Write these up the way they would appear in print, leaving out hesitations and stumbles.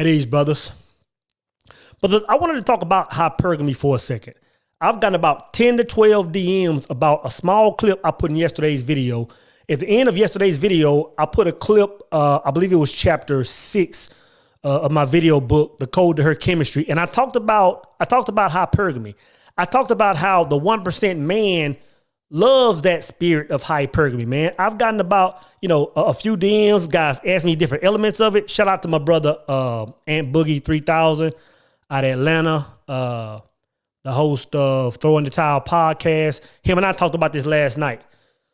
At ease, brothers. But I wanted to talk about hypergamy for a second. I've gotten about 10 to 12 DMs about a small clip I put in yesterday's video. At the end of yesterday's video, I put a clip, I believe it was chapter 6 of my video book, The Code to Her Chemistry. And I talked about hypergamy. I talked about how the 1% man loves that spirit of hypergamy, man. I've gotten about, a few DMs, guys ask me different elements of it. Shout out to my brother, Ant Boogie 3000 out of Atlanta, the host of Throwing the Towel podcast. Him and I talked about this last night.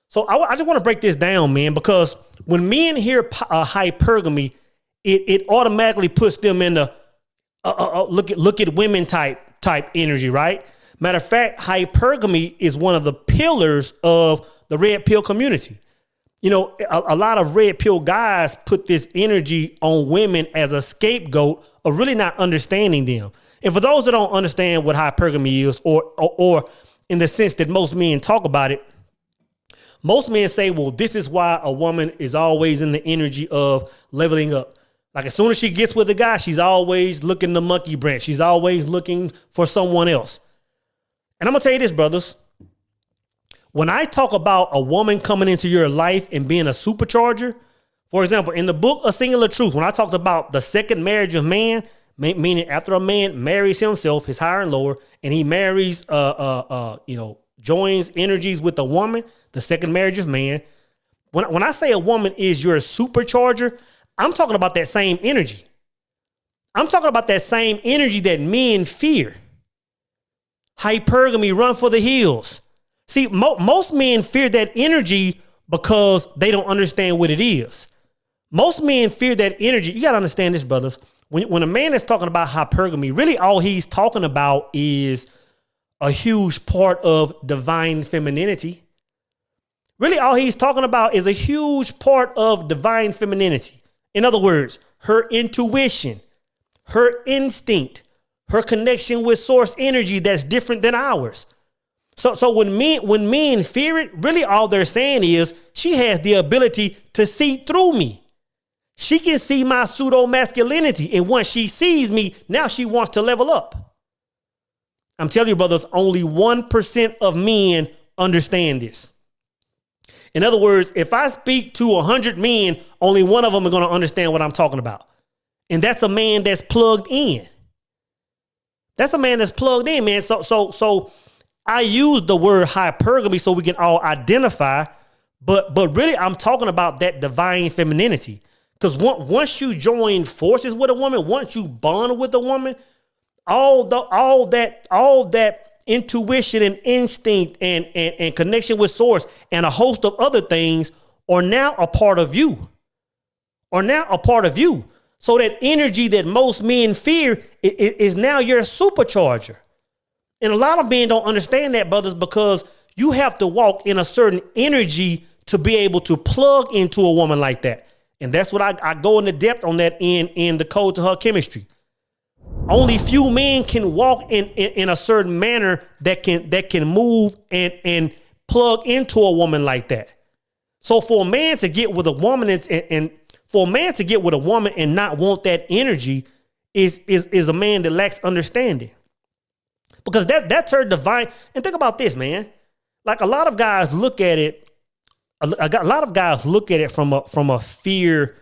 So I just want to break this down, man, because when men hear hypergamy, it automatically puts them in the look at women type energy, right? Matter of fact, hypergamy is one of the pillars of the red pill community. A lot of red pill guys put this energy on women as a scapegoat of really not understanding them. And for those that don't understand what hypergamy is, or in the sense that most men talk about it, most men say, well, this is why a woman is always in the energy of leveling up. Like as soon as she gets with a guy, she's always looking the monkey branch. She's always looking for someone else. And I'm going to tell you this, brothers. When I talk about a woman coming into your life and being a supercharger, for example, in the book, A Singular Truth, when I talked about the second marriage of man, meaning after a man marries himself, his higher and lower, and he marries, joins energies with a woman, the second marriage of man. When I say a woman is your supercharger, I'm talking about that same energy. I'm talking about that same energy that men fear. Hypergamy, run for the hills. See, most men fear that energy because they don't understand what it is. Most men fear that energy. You got to understand this, brothers. When a man is talking about hypergamy, really all he's talking about is a huge part of divine femininity. Really all he's talking about is a huge part of divine femininity. In other words, her intuition, her instinct, her connection with source energy that's different than ours. So when men fear it, really all they're saying is she has the ability to see through me. She can see my pseudo masculinity. And once she sees me, now she wants to level up. I'm telling you, brothers, only 1% of men understand this. In other words, if I speak to 100 men, only one of them are going to understand what I'm talking about. And that's a man that's plugged in. That's a man that's plugged in, man. So I use the word hypergamy so we can all identify, but really I'm talking about that divine femininity. Because once you join forces with a woman, once you bond with a woman, all that intuition and instinct and connection with source and a host of other things are now a part of you. So that energy that most men fear is now your supercharger. And a lot of men don't understand that, brothers, because you have to walk in a certain energy to be able to plug into a woman like that. And that's what I go into depth on that in The Code to Her Chemistry. Only few men can walk in a certain manner that can move and plug into a woman like that. So for a man to get with a woman and not want that energy is a man that lacks understanding. Because that's her divine. And think about this, man. Like a lot of guys look at it. A lot of guys look at it from a fear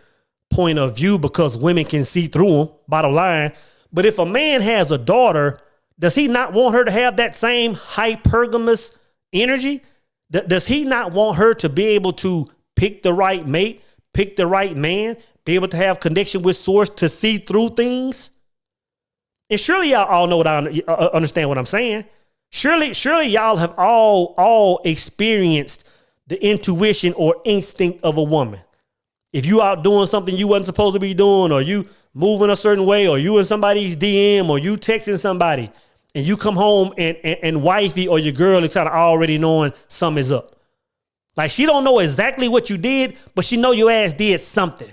point of view because women can see through them, bottom line. But if a man has a daughter, does he not want her to have that same hypergamous energy? Does he not want her to be able to pick the right mate, pick the right man, be able to have connection with source to see through things? And surely y'all all know what I understand what I'm saying. Surely y'all have all experienced the intuition or instinct of a woman. If you out doing something you wasn't supposed to be doing, or you moving a certain way, or you in somebody's DM, or you texting somebody, and you come home and wifey or your girl is kind of already knowing something is up. Like she don't know exactly what you did, but she know your ass did something.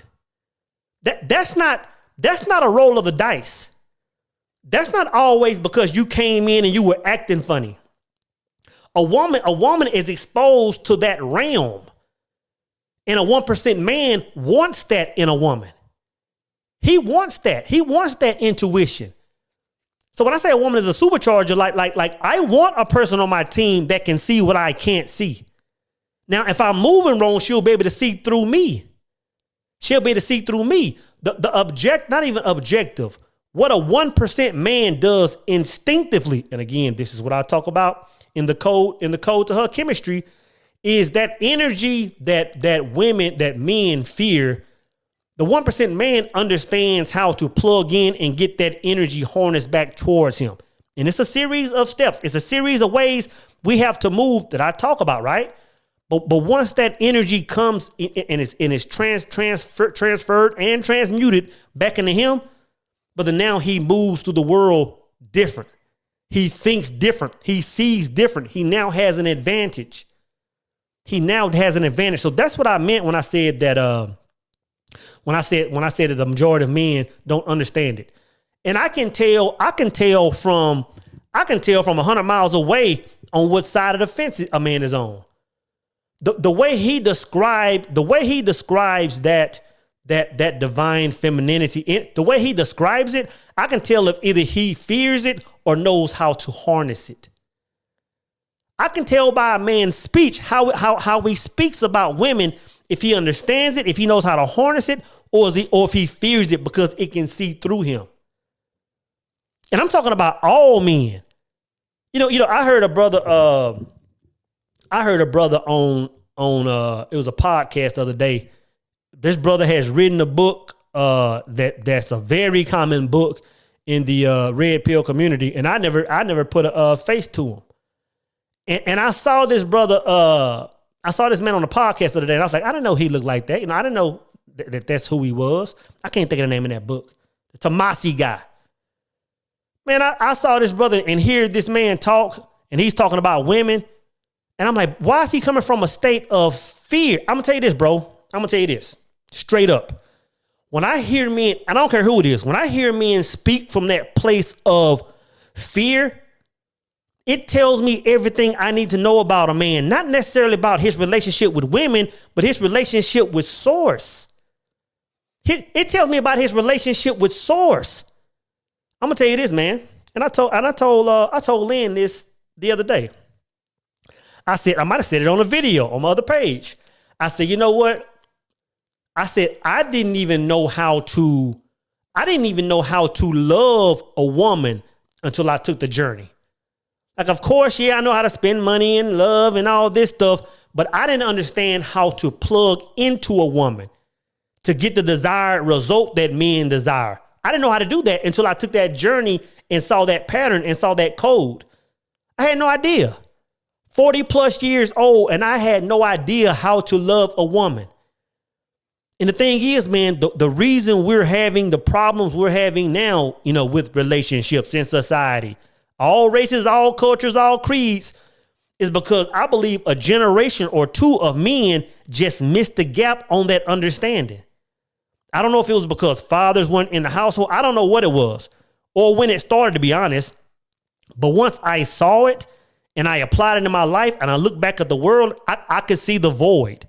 That's not a roll of the dice. That's not always because you came in and you were acting funny. A woman is exposed to that realm. And a 1% man wants that in a woman. He wants that. He wants that intuition. So when I say a woman is a supercharger, like I want a person on my team that can see what I can't see. Now, if I'm moving wrong, she'll be able to see through me. She'll be able to see through me. Not even objective. What a 1% man does instinctively, and again, this is what I talk about in the code to her chemistry, is that energy that men fear. The 1% man understands how to plug in and get that energy harnessed back towards him. And it's a series of steps. It's a series of ways we have to move that I talk about, right? But once that energy comes and is transferred and transmuted back into him, but then now he moves through the world different. He thinks different. He sees different. He now has an advantage. So that's what I meant when I said that. When I said that the majority of men don't understand it, and I can tell from 100 miles away on what side of the fence a man is on. The way he describes that divine femininity, the way he describes it, I can tell if either he fears it or knows how to harness it. I can tell by a man's speech how he speaks about women, if he understands it, if he knows how to harness it, or if he fears it because it can see through him. And I'm talking about all men. I heard a brother on it was a podcast the other day. This brother has written a book that's a very common book in the red pill community, and I never put a face to him. And I saw this brother. I saw this man on the podcast the other day, and I was like, I didn't know he looked like that. I didn't know that's who he was. I can't think of the name of that book. The Tomasi guy. Man, I saw this brother and hear this man talk, and he's talking about women. And I'm like, why is he coming from a state of fear? I'm going to tell you this, bro. I'm going to tell you this straight up. When I hear men, I don't care who it is, when I hear men speak from that place of fear, it tells me everything I need to know about a man, not necessarily about his relationship with women, but his relationship with source. It tells me about his relationship with source. I'm gonna tell you this, man. And I told Lynn this the other day. I said, I might have said it on a video on my other page. I said, you know what? I said, I didn't even know how to love a woman until I took the journey. Like, of course, yeah, I know how to spend money and love and all this stuff, but I didn't understand how to plug into a woman to get the desired result that men desire. I didn't know how to do that until I took that journey and saw that pattern and saw that code. I had no idea. 40 plus years old, and I had no idea how to love a woman. And the thing is, man, the reason we're having the problems we're having now, with relationships in society, all races, all cultures, all creeds, is because I believe a generation or two of men just missed the gap on that understanding. I don't know if it was because fathers weren't in the household. I don't know what it was or when it started, to be honest. But once I saw it and I applied it in my life and I look back at the world, I could see the void.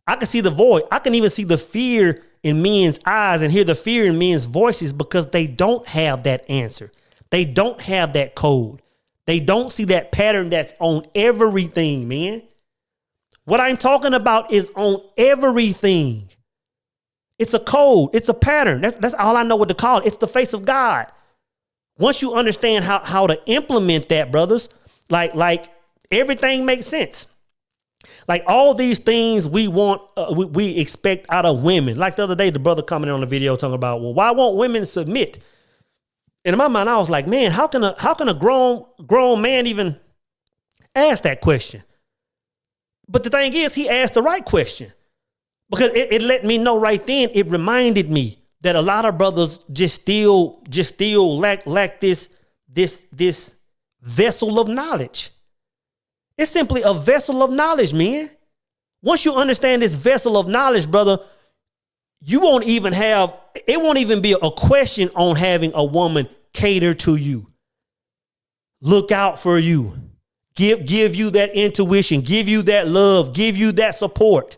I can see the void. I can even see the fear in men's eyes and hear the fear in men's voices because they don't have that answer. They don't have that code. They don't see that pattern that's on everything, man. What I'm talking about is on everything. It's a code. It's a pattern. That's all I know what to call it. It's the face of God. Once you understand how to implement that, brothers, like everything makes sense. Like all these things we want, we expect out of women. Like the other day, the brother commented on the video talking about, well, why won't women submit? And in my mind, I was like, man, how can a grown man even ask that question? But the thing is, he asked the right question because it let me know right then. It reminded me that a lot of brothers just still lack this vessel of knowledge. It's simply a vessel of knowledge, man. Once you understand this vessel of knowledge, brother, it won't even be a question on having a woman cater to you, look out for you, give you that intuition, give you that love, give you that support.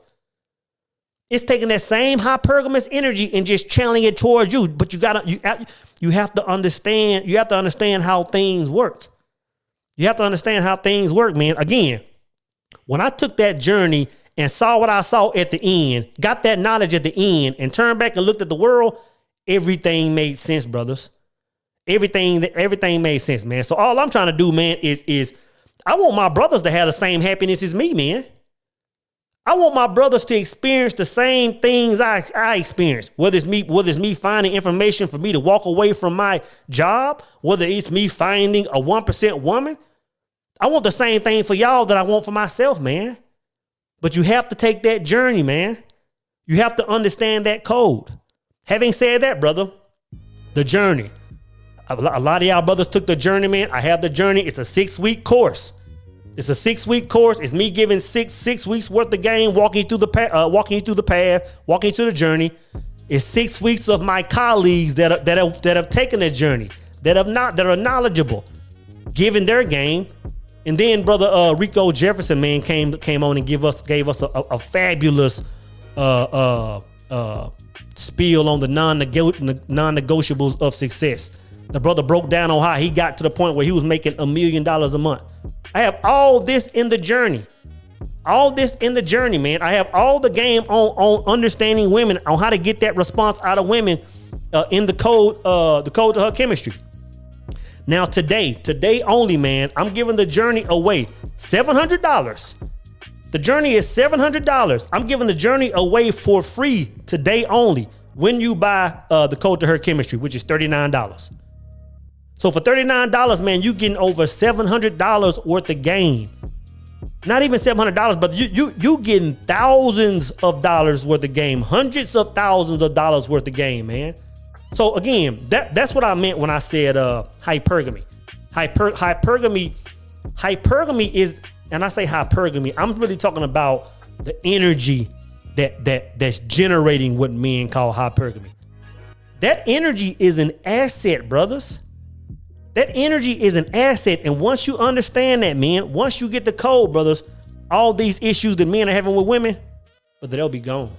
It's taking that same hypergamous energy and just channeling it towards you. But you have to understand. You have to understand how things work. You have to understand how things work, man. Again, when I took that journey and saw what I saw at the end, got that knowledge at the end, and turned back and looked at the world, everything made sense, brothers. Everything made sense, man. So all I'm trying to do, man, is I want my brothers to have the same happiness as me, man. I want my brothers to experience the same things I experienced. Whether it's me finding information for me to walk away from my job, whether it's me finding a 1% woman. I want the same thing for y'all that I want for myself, man. But you have to take that journey, man. You have to understand that code. Having said that, brother, the journey. A lot of y'all brothers took the journey, man. I have the journey. It's a 6-week course. It's a 6-week course. It's me giving six weeks worth of game, walking you through the path, walking you through the journey. It's 6 weeks of my colleagues that have taken the journey, that are knowledgeable, giving their game. And then brother Rico Jefferson, man, came on and gave us a fabulous spiel on the non-negotiables of success. The brother broke down on how he got to the point where he was making $1 million a month. I have all this in the journey. All this in the journey, man. I have all the game on understanding women, on how to get that response out of women in the code to her chemistry. Now today only, man, I'm giving the journey away. $700. The journey is $700. I'm giving the journey away for free today only when you buy the code to her chemistry, which is $39. So for $39, man, you getting over $700 worth of game. Not even $700, but you getting thousands of dollars worth of game, hundreds of thousands of dollars worth of game, man. So again, that's what I meant when I said hypergamy. Hypergamy is, and I say hypergamy, I'm really talking about the energy that's generating what men call hypergamy. That energy is an asset, brothers. That energy is an asset. And once you understand that, man, once you get the code, brothers, all these issues that men are having with women, but they'll be gone.